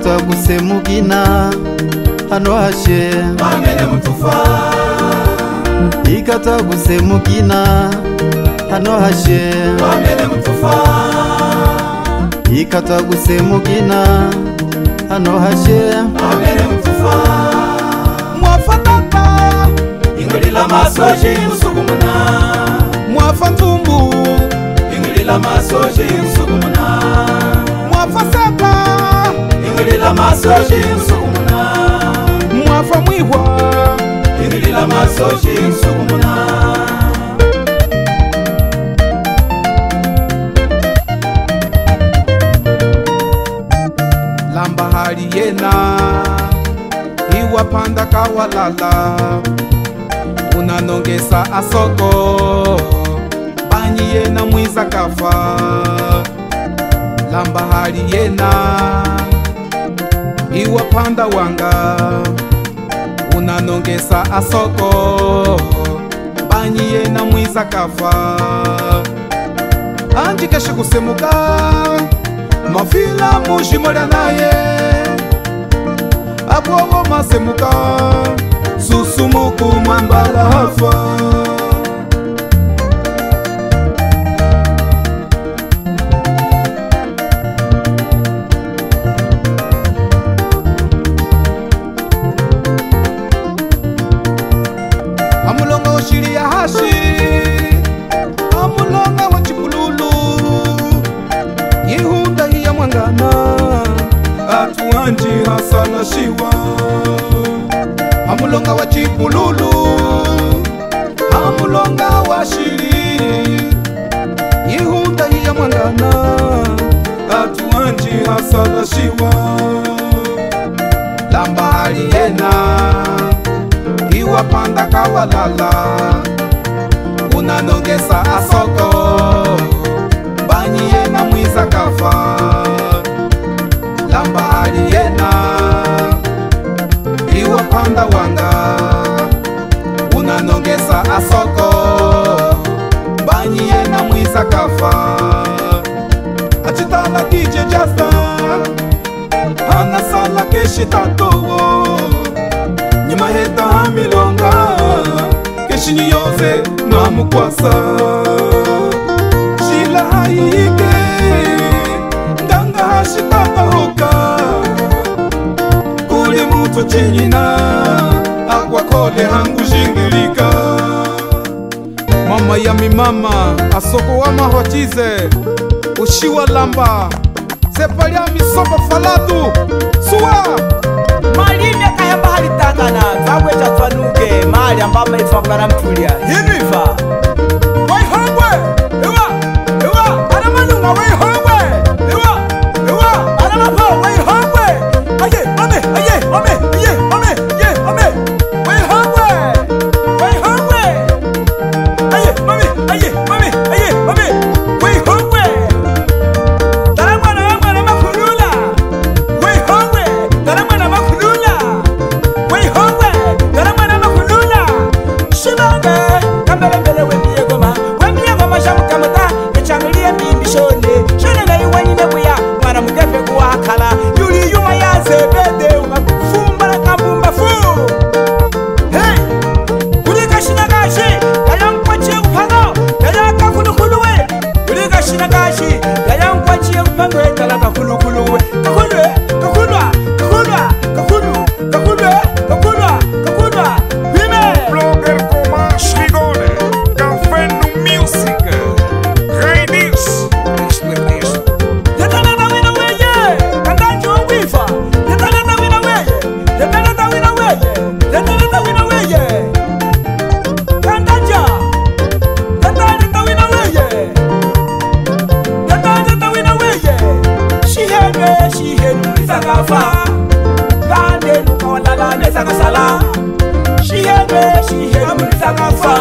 ikatwa gusemugina hano hashe bamene mutufa ikatwa gusemugina hano hashe bamene mutufa ikatwa gusemugina hano hashe bamene mutufa Mwafatata ingulila masoji usugumuna Mwafatumbu ingulila masoji usugumuna Mwafasata ingulila masoji usugumuna Mwafa mwihwa ingulila masoji usugumuna Lamba hali yena Iwa panda kawalala Unanongesa asoko Banyi yena mwiza kafa Lamba hali yena Iwa panda wanga Unanongesa asoko Banyi yena mwiza kafa Anji keshe kusemuka Mafila mujimola naye Abobo masemuka Susumuku mwambala hafa Amulonga oshiri ya hashi Amulonga wa chipululu Yehunda hiya mwangana Atuanji hasana shiwa Amulonga wa chipululu Amulonga wa shiri Yehunda hiya mwangana Atuanji hasana shiwa Lamba haliena Iwa panda kawalala Unanongesa asoko Banyi yena mwiza kafa Lamba aliena Iwa panda wanga Unanongesa asoko Banyi yena mwiza kafa Achitala DJ Jasta Anasala keshi tatowo Nyima heta hamilonga Keshi niyoze na mukwasa Shila haike Nganga hashitaka hoka Kuli mutu chinyina Akwa kole hangu jingilika Mama ya mi mama Asoko wa mahochize Ushiwa lamba Sepali ya misoba falatu Suwa Malimi akayamba halitangana Zabwe chatwanuke Mali ambama ifangara mtulia Hinifa Waihongwe Ewa Ewa Anamanunga waihongwe Ewa Ewa Anamapo waihongwe Aye Ame Aye Ame Aye Ame Aye Ame Waihongwe Waihongwe Aye Mame Aye Mame Aye Mame Waihongwe Taramwana wamwana makulula Waihongwe Taramwana makulula Waihongwe Taramwana makulula Shibange Kambele mbele wembiye goma Wembiye goma shamu kamuta Echangulie mimi shone Shone na iwanyi nebuya Mwana mudepe kuwakala Yuli yuma ya zebede Fumbara kambumba fu Hey Kulika shinagashi Yayankwachi upano Yayaka kulukuluwe Kulika shinagashi Yayankwachi upano Talaka kulukuluwe Kakulwe Kakulwa Kakulwa Kakulu Kakulwe Kakulwa Kakulwa Wime Blogger como Shigone, Café no Music, Rainis, Expertise. Yatalata wina weye Kandanji wawifa Yatalata wina weye Yatalata wina weye Yatalata wina weye Kandanja Yatalata wina weye Yatalata wina weye Shihene Nisagafa Kande nukawalala Nisakasala Shihene Nisagafa